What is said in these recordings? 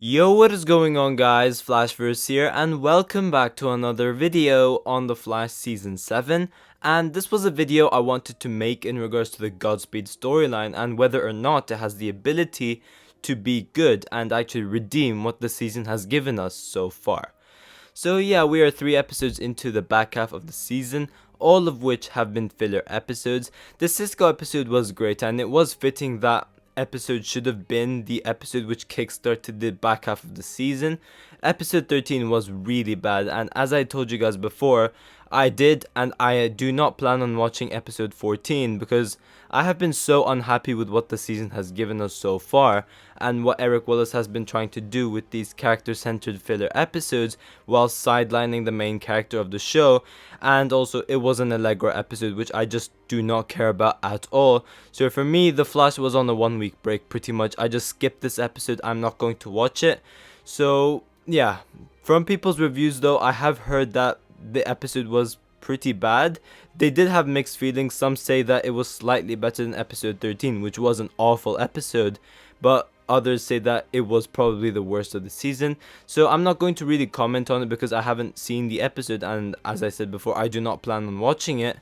Yo, what is going on, guys? Flashverse here, and welcome back to another video on the Flash Season 7. And this was a video I wanted to make in regards to the Godspeed storyline and whether or not it has the ability to be good and actually redeem what the season has given us so far. So yeah, we are 3 episodes into the back half of the season, all of which have been filler episodes. The Cisco episode was great, and it was fitting that episode should have been the episode which kickstarted the back half of the season. Episode 13 was really bad, and as I told you guys before, I did and I do not plan on watching episode 14 because I have been so unhappy with what the season has given us so far and what Eric Wallace has been trying to do with these character-centered filler episodes while sidelining the main character of the show. And also, it was an Allegra episode which I just do not care about at all. So for me, The Flash was on a 1-week break pretty much. I just skipped this episode. I'm not going to watch it. So yeah, from people's reviews though, I have heard that the episode was pretty bad. They did have mixed feelings. Some say that it was slightly better than episode 13, which was an awful episode, but others say that it was probably the worst of the season. So I'm not going to really comment on it because I haven't seen the episode, and as I said before, I do not plan on watching it.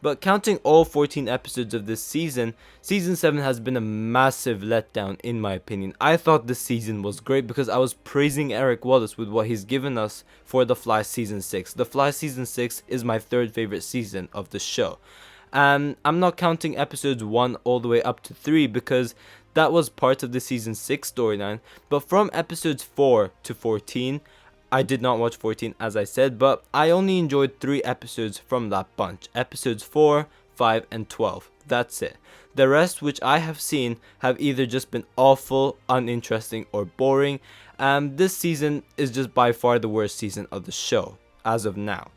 But counting all 14 episodes of this season, Season 7 has been a massive letdown in my opinion. I thought this season was great because I was praising Eric Wallace with what he's given us for The Flash Season 6. The Flash Season 6 is my third favorite season of the show. I'm not counting episodes 1 all the way up to 3 because that was part of the Season 6 storyline. But from episodes 4 to 14, I did not watch 14 as I said, but I only enjoyed 3 episodes from that bunch. Episodes 4, 5, and 12. That's it. The rest which I have seen have either just been awful, uninteresting, or boring. This season is just by far the worst season of the show, as of now.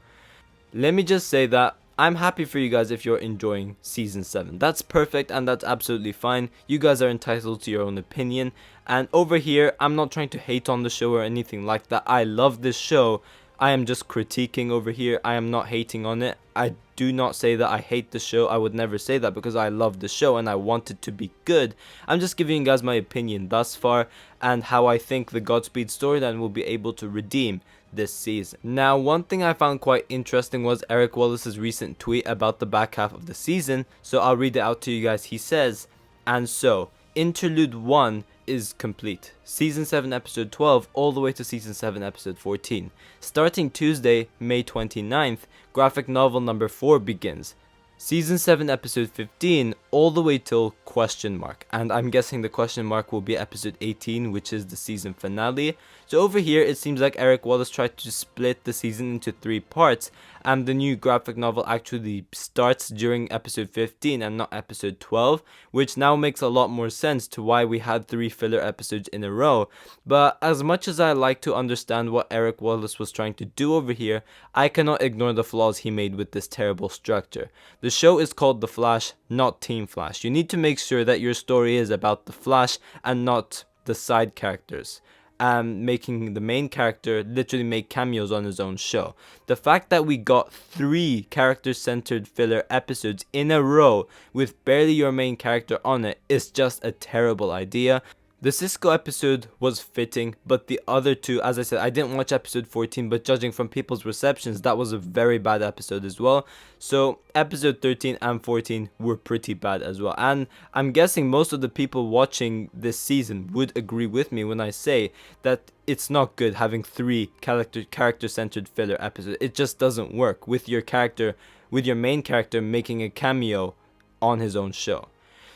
Let me just say that I'm happy for you guys if you're enjoying Season 7. That's perfect and that's absolutely fine. You guys are entitled to your own opinion. And over here, I'm not trying to hate on the show or anything like that. I love this show. I am just critiquing over here. I am not hating on it. I do not say that I hate the show. I would never say that because I love the show and I want it to be good. I'm just giving you guys my opinion thus far and how I think the Godspeed storyline will be able to redeem this season. Now, one thing I found quite interesting was Eric Wallace's recent tweet about the back half of the season, so I'll read it out to you guys. He says, "And so, Interlude 1 is complete. Season 7 episode 12 all the way to Season 7 episode 14. Starting Tuesday, May 29th, graphic novel number 4 begins. Season 7 episode 15 all the way till question mark, and I'm guessing the question mark will be episode 18, which is the season finale. So over here it seems like Eric Wallace tried to split the season into 3 parts, and the new graphic novel actually starts during episode 15 and not episode 12, which now makes a lot more sense to why we had 3 filler episodes in a row. But as much as I like to understand what Eric Wallace was trying to do over here, I cannot ignore the flaws he made with this terrible structure. The show is called The Flash, not Team Flash. You need to make sure that your story is about the Flash and not the side characters. Making the main character literally make cameos on his own show. The fact that we got 3 character-centered filler episodes in a row with barely your main character on it is just a terrible idea. The Cisco episode was fitting, but the other 2, as I said, I didn't watch episode 14, but judging from people's receptions, that was a very bad episode as well. So episode 13 and 14 were pretty bad as well. And I'm guessing most of the people watching this season would agree with me when I say that it's not good having 3 character-centered filler episodes. It just doesn't work with your main character making a cameo on his own show.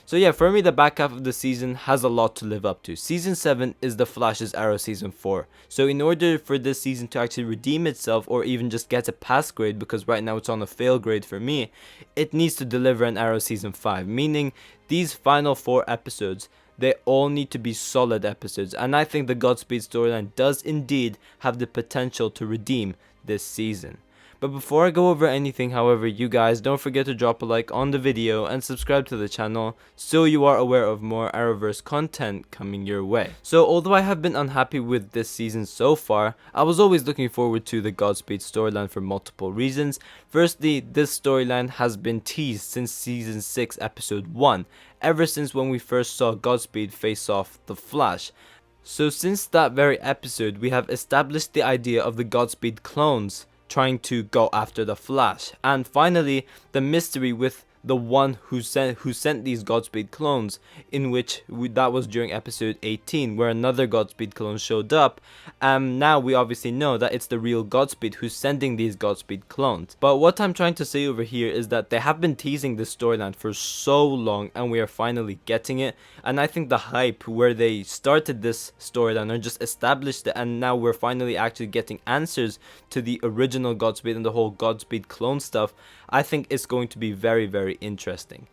So yeah, for me, the back half of the season has a lot to live up to. Season 7 is the Flash's Arrow Season 4. So in order for this season to actually redeem itself or even just get a pass grade, because right now it's on a fail grade for me, it needs to deliver an Arrow Season 5. Meaning these final 4 episodes, they all need to be solid episodes. And I think the Godspeed storyline does indeed have the potential to redeem this season. But before I go over anything, however, you guys don't forget to drop a like on the video and subscribe to the channel so you are aware of more Arrowverse content coming your way. So although I have been unhappy with this season so far, I was always looking forward to the Godspeed storyline for multiple reasons. Firstly, this storyline has been teased since Season 6 episode 1, ever since when we first saw Godspeed face off the Flash. So since that very episode, we have established the idea of the Godspeed clones trying to go after the Flash, and finally the mystery with the one who sent these Godspeed clones, in which that was during episode 18, where another Godspeed clone showed up. Now we obviously know that it's the real Godspeed who's sending these Godspeed clones. But what I'm trying to say over here is that they have been teasing this storyline for so long, and we are finally getting it. And I think the hype where they started this storyline or just established it, and now we're finally actually getting answers to the original Godspeed and the whole Godspeed clone stuff, I think it's going to be very, very interesting.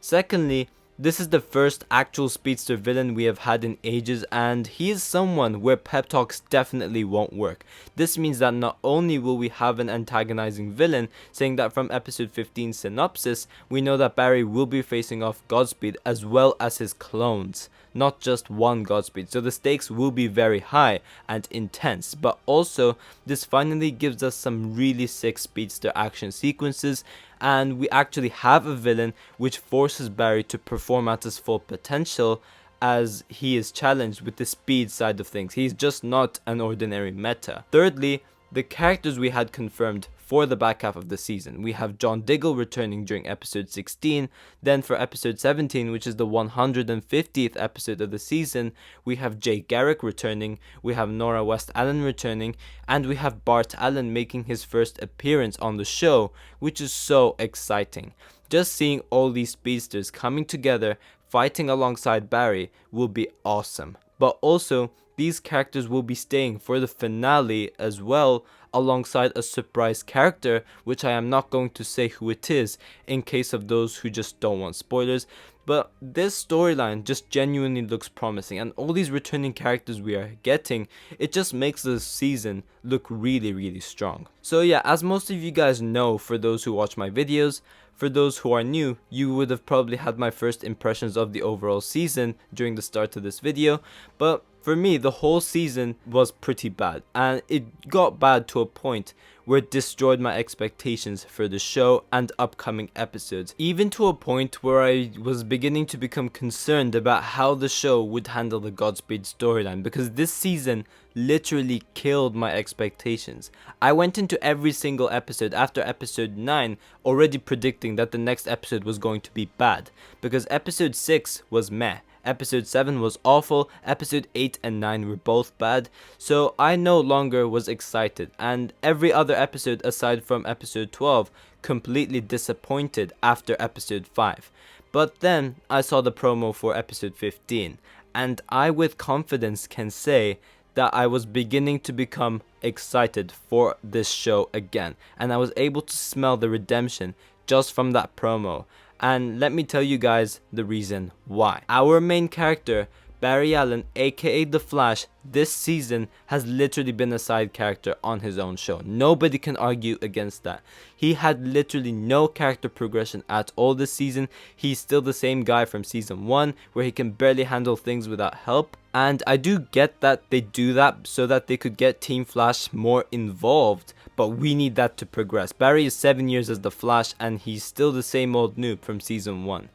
Secondly, this is the first actual speedster villain we have had in ages, and he is someone where pep talks definitely won't work. This means that not only will we have an antagonizing villain, saying that from episode 15 synopsis, we know that Barry will be facing off Godspeed as well as his clones, not just one Godspeed. So the stakes will be very high and intense, but also this finally gives us some really sick speedster action sequences, and we actually have a villain which forces Barry to perform at his full potential as he is challenged with the speed side of things. He's just not an ordinary meta. Thirdly, the characters we had confirmed for the back half of the season. We have John Diggle returning during episode 16, then for episode 17, which is the 150th episode of the season, we have Jay Garrick returning, we have Nora West Allen returning, and we have Bart Allen making his first appearance on the show, which is so exciting. Just seeing all these speedsters coming together, fighting alongside Barry will be awesome. But also, these characters will be staying for the finale as well, alongside a surprise character, which I am not going to say who it is in case of those who just don't want spoilers. But this storyline just genuinely looks promising, and all these returning characters we are getting, it just makes the season look really, really strong. So yeah, as most of you guys know, for those who watch my videos, for those who are new, you would have probably had my first impressions of the overall season during the start of this video, but for me, the whole season was pretty bad, and it got bad to a point where it destroyed my expectations for the show and upcoming episodes, even to a point where I was beginning to become concerned about how the show would handle the Godspeed storyline, because this season literally killed my expectations. I went into every single episode after episode 9 already predicting that the next episode was going to be bad, because episode 6 was meh. Episode 7 was awful, episode 8 and 9 were both bad, so I no longer was excited, and every other episode aside from episode 12 completely disappointed after episode 5. But then I saw the promo for episode 15, and I with confidence can say that I was beginning to become excited for this show again, and I was able to smell the redemption just from that promo. And let me tell you guys the reason why. Our main character, Barry Allen, aka The Flash, this season has literally been a side character on his own show. Nobody can argue against that. He had literally no character progression at all this season. He's still the same guy from season 1, where he can barely handle things without help. And I do get that they do that so that they could get Team Flash more involved, but we need that to progress. Barry is 7 years as the Flash, and he's still the same old noob from season 1.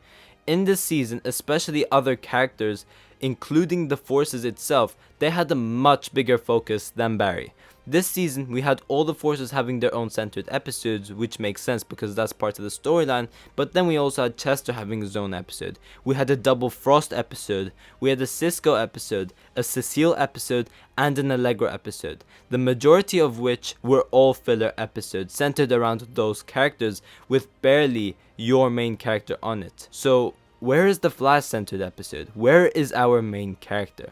In this season, especially other characters, including the Forces itself, they had a much bigger focus than Barry. This season, we had all the Forces having their own centered episodes, which makes sense because that's part of the storyline, but then we also had Chester having his own episode. We had a Double Frost episode, we had a Cisco episode, a Cecile episode, and an Allegra episode, the majority of which were all filler episodes centered around those characters with barely your main character on it. So, where is the Flash centered episode? Where is our main character?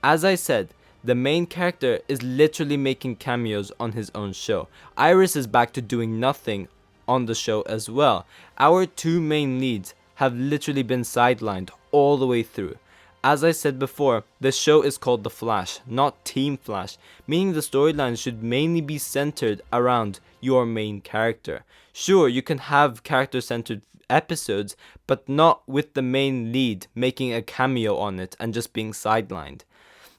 As I said, the main character is literally making cameos on his own show. Iris is back to doing nothing on the show as well. Our two main leads have literally been sidelined all the way through. As I said before, the show is called The Flash, not Team Flash, meaning the storyline should mainly be centered around your main character. Sure, you can have character-centered episodes, but not with the main lead making a cameo on it and just being sidelined.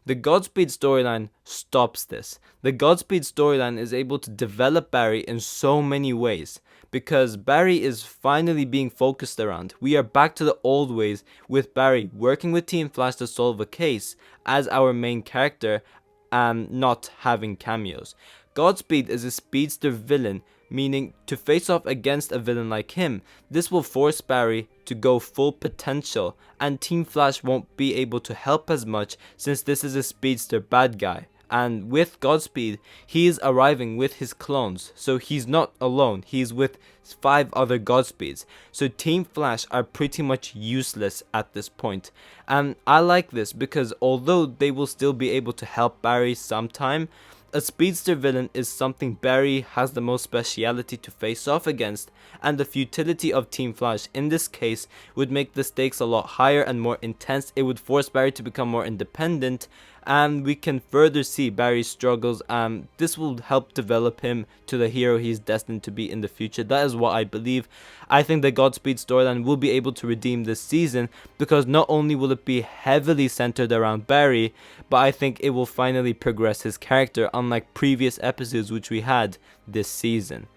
The Godspeed storyline stops this. The Godspeed storyline is able to develop Barry in so many ways, because Barry is finally being focused around. We are back to the old ways, with Barry working with Team Flash to solve a case as our main character, and not having cameos. Godspeed is a speedster villain, meaning to face off against a villain like him, this will force Barry to go full potential, and Team Flash won't be able to help as much since this is a speedster bad guy. And with Godspeed, he is arriving with his clones, so he's not alone, he's with 5 other Godspeeds. So Team Flash are pretty much useless at this point. And I like this because although they will still be able to help Barry sometime, a speedster villain is something Barry has the most speciality to face off against, and the futility of Team Flash in this case would make the stakes a lot higher and more intense. It would force Barry to become more independent, and we can further see Barry's struggles, and this will help develop him to the hero he's destined to be in the future. That is what I believe. I think the Godspeed storyline will be able to redeem this season, because not only will it be heavily centered around Barry, but I think it will finally progress his character, unlike previous episodes which we had this season.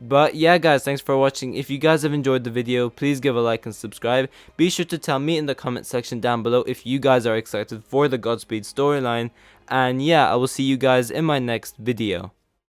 But yeah guys, thanks for watching. If you guys have enjoyed the video, please give a like and subscribe. Be sure to tell me in the comment section down below if you guys are excited for the Godspeed storyline. And yeah, I will see you guys in my next video.